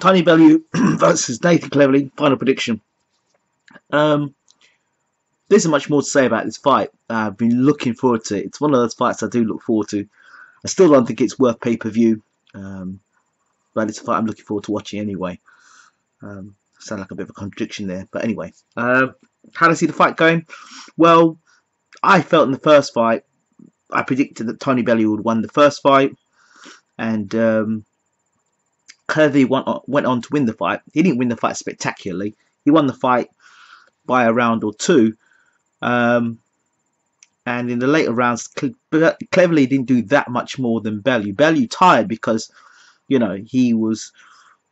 Tony Bellew versus Nathan Cleverly. Final prediction. There's not much more to say about this fight. I've been looking forward to it. It's one of those fights I do look forward to. I still don't think it's worth pay-per-view, but it's a fight I'm looking forward to watching anyway. Sound like a bit of a contradiction there, but anyway. How do I see the fight going? Well, I felt in the first fight, I predicted that Tony Bellew would win the first fight, and Cleverly went on to win the fight. He didn't win the fight spectacularly. He won the fight by a round or two. And in the later rounds, Cleverly didn't do that much more than Bellew. Bellew tired because, you know, he was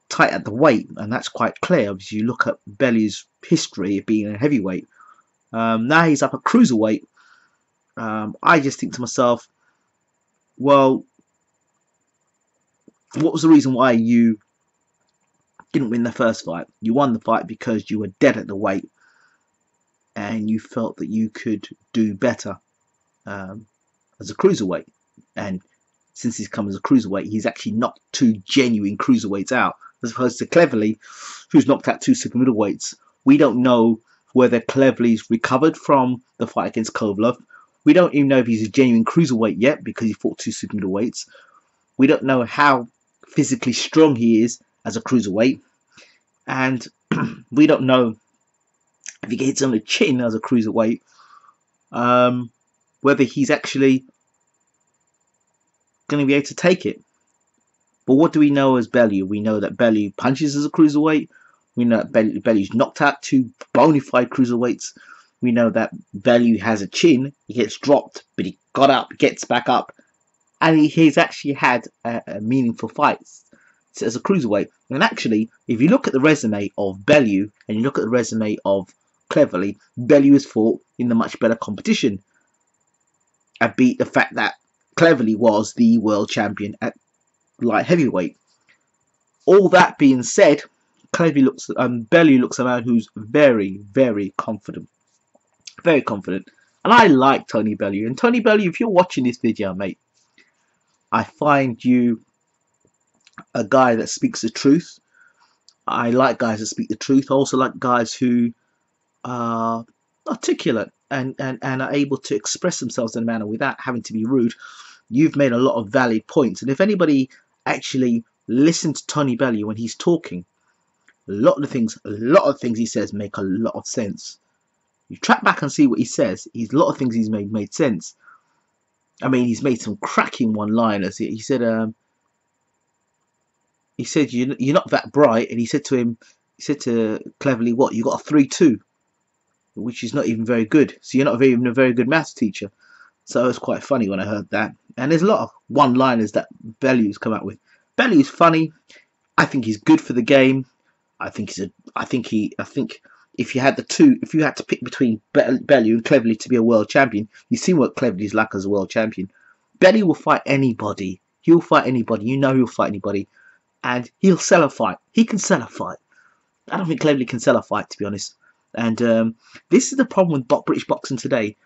tight at the weight, and that's quite clear. Obviously, you look at Bellew's history of being a heavyweight. Now he's up at cruiserweight. I just think to myself, well, what was the reason why you didn't win the first fight? You won the fight because you were dead at the weight, and you felt that you could do better as a cruiserweight. And since he's come as a cruiserweight, he's actually knocked two genuine cruiserweights out, as opposed to Cleverly, who's knocked out two super middleweights. We don't know whether Cleverly's recovered from the fight against Kovalev. We don't even know if he's a genuine cruiserweight yet, because he fought two super middleweights. We don't know how physically strong he is as a cruiserweight, and we don't know if he gets on the chin as a cruiserweight, whether he's actually going to be able to take it. But what do we know as Bellew? We know that Bellew punches as a cruiserweight. We know that Bellew's knocked out two bona fide cruiserweights. We know that Bellew has a chin. He gets dropped, but he got up, gets back up, and he's actually had a meaningful fight as a cruiserweight. And actually, if you look at the resume of Bellew and you look at the resume of Cleverly, Bellew has fought in the much better competition. I beat the fact that Cleverly was the world champion at light heavyweight. All that being said, Bellew looks a man who's very, very confident. Very confident. And I like Tony Bellew. And Tony Bellew, if you're watching this video, mate, I find you a guy that speaks the truth. I like guys that speak the truth. I also like guys who are articulate and are able to express themselves in a manner without having to be rude. You've made a lot of valid points. And if anybody actually listens to Tony Bellew when he's talking, a lot of things he says make a lot of sense. You track back and see what he says. A lot of things he's made sense. I mean, he's made some cracking one-liners. He said you're not that bright, and he said to Cleverly, what, you got a 3-2, which is not even very good. So you're not even a very good maths teacher. So it was quite funny when I heard that. And there's a lot of one-liners that Bellew's come out with. Bellew's funny. I think he's good for the game. I think if you had to pick between Bellew and Cleverly to be a world champion, you've seen what Cleverly's like as a world champion. Bellew will fight anybody. He'll fight anybody. You know he'll fight anybody. And he'll sell a fight. He can sell a fight. I don't think Cleverly can sell a fight, to be honest. And this is the problem with British boxing today.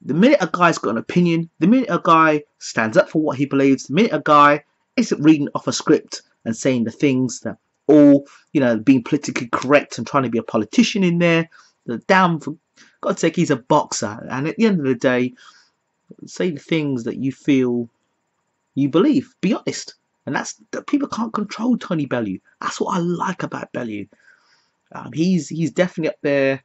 The minute a guy's got an opinion, the minute a guy stands up for what he believes, the minute a guy isn't reading off a script and saying the things that all, being politically correct and trying to be a politician in there, for God's sake, he's a boxer. And at the end of the day, say the things that you feel you believe. Be honest. And that people can't control Tony Bellew. That's what I like about Bellew. He's definitely up there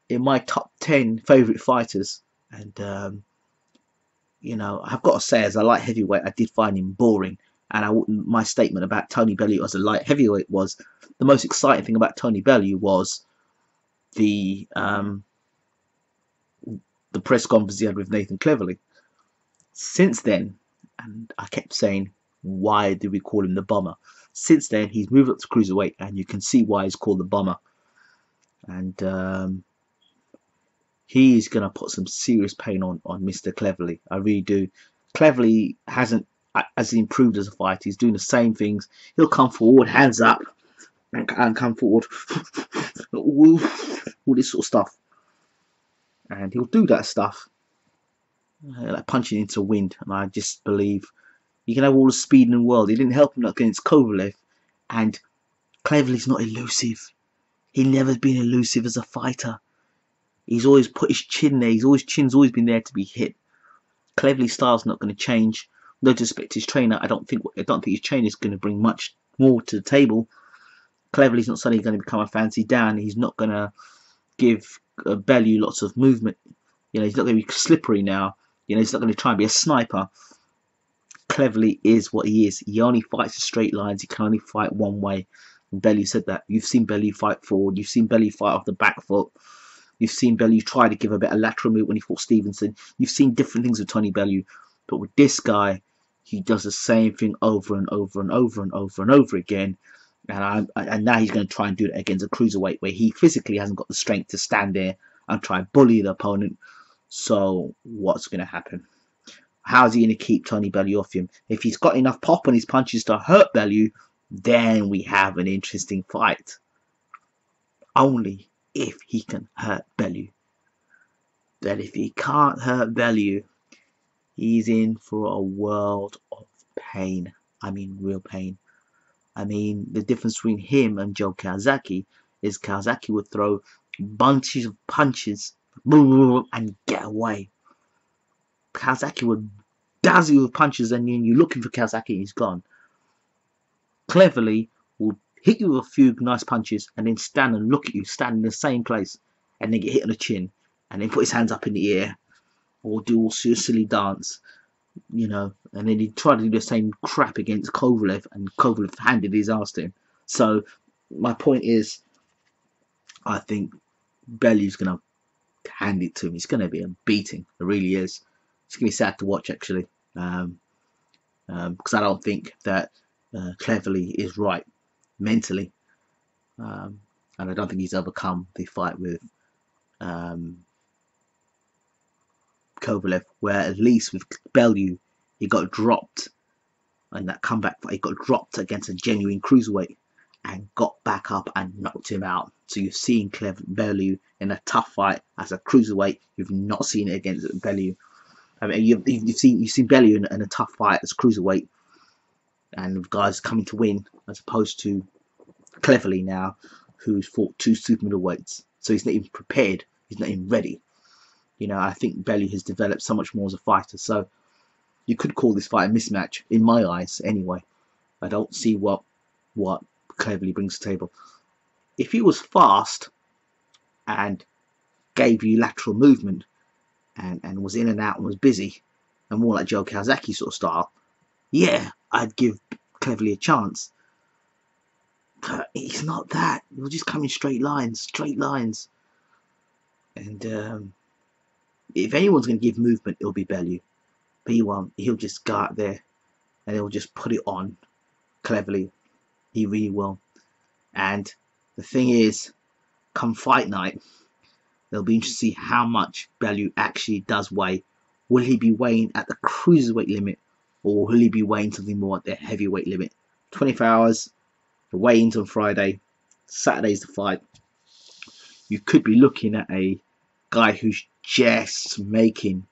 in my top 10 favourite fighters. And, I've got to say, as a light heavyweight, I did find him boring. And my statement about Tony Bellew as a light heavyweight was the most exciting thing about Tony Bellew was the press conference he had with Nathan Cleverly. Since then, and I kept saying, why did we call him the Bomber? Since then, he's moved up to cruiserweight, and you can see why he's called the Bomber. And he's going to put some serious pain on Mr. Cleverly. I really do. Cleverly hasn't improved as a fighter. He's doing the same things. He'll come forward, hands up, and come forward, all this sort of stuff. And he'll do that stuff, like punching into wind. And I just believe you can have all the speed in the world. It didn't help him against Kovalev, and Cleverly's not elusive. He's never been elusive as a fighter. He's always put his chin there. Chin's always been there to be hit. Cleverly's style's not going to change. No disrespect to his trainer. I don't think his trainer is going to bring much more to the table. Cleverly's not suddenly going to become a fancy Dan. He's not going to give Bellew lots of movement. You know, he's not going to be slippery now. You know, he's not going to try and be a sniper. Cleverly is what he is. He only fights in straight lines. He can only fight one way. And Bellew said that. You've seen Bellew fight forward. You've seen Bellew fight off the back foot. You've seen Bellew try to give a bit of lateral move when he fought Stevenson. You've seen different things with Tony Bellew. But with this guy, he does the same thing over and over and over and over and over again. And now he's going to try and do it against a cruiserweight where he physically hasn't got the strength to stand there and try and bully the opponent. So what's going to happen? How's he going to keep Tony Bellew off him? If he's got enough pop on his punches to hurt Bellew, then we have an interesting fight. Only if he can hurt Bellew. But if he can't hurt Bellew, he's in for a world of pain. I mean, real pain. I mean, the difference between him and Joe Calzaghe is Calzaghe would throw bunches of punches and get away. Calzaghe would dazzle you with punches, and then you're looking for Calzaghe and he's gone. Cleverly will hit you with a few nice punches and then stand and look at you, stand in the same place, and then get hit on the chin, and then put his hands up in the air, or do all silly dance, you know, and then he tried to do the same crap against Kovalev, and Kovalev handed his ass to him. So my point is, I think Bellew's going to hand it to him. It's going to be a beating. It really is. It's going to be sad to watch, actually, because I don't think that Cleverly is right mentally, and I don't think he's overcome the fight with Kovalev, where at least with Bellew he got dropped, and that comeback fight he got dropped against a genuine cruiserweight and got back up and knocked him out. So you've seen Bellew in a tough fight as a cruiserweight. You've not seen it against Bellew. I mean, you've seen Bellew in a tough fight as cruiserweight, and guys coming to win, as opposed to Cleverly now, who's fought two super middleweights. So he's not even prepared. He's not even ready. You know, I think Bellew has developed so much more as a fighter. So you could call this fight a mismatch, in my eyes, anyway. I don't see what Cleverly brings to the table. If he was fast and gave you lateral movement and was in and out and was busy, and more like Joe Calzaghe sort of style, yeah, I'd give Cleverly a chance. But he's not that. He'll just come in straight lines. And if anyone's going to give movement, it'll be Bellew. But he won't. He'll just go out there and he'll just put it on Cleverly. He really will. And the thing is, come fight night, it'll be interesting to see how much Bellew actually does weigh. Will he be weighing at the cruiserweight limit, or will he be weighing something more at the heavyweight limit? 24 hours, the weigh-ins on Friday, Saturday's the fight. You could be looking at a guy who's just making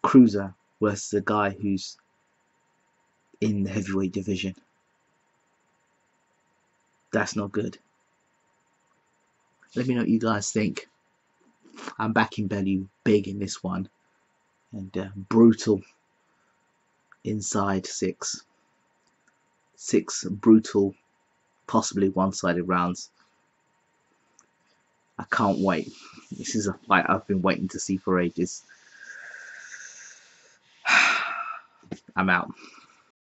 cruiser versus a guy who's in the heavyweight division. That's not good. Let me know what you guys think. I'm backing Bellew big in this one, and brutal inside six brutal, possibly one-sided rounds. I can't wait. This is a fight I've been waiting to see for ages. I'm out.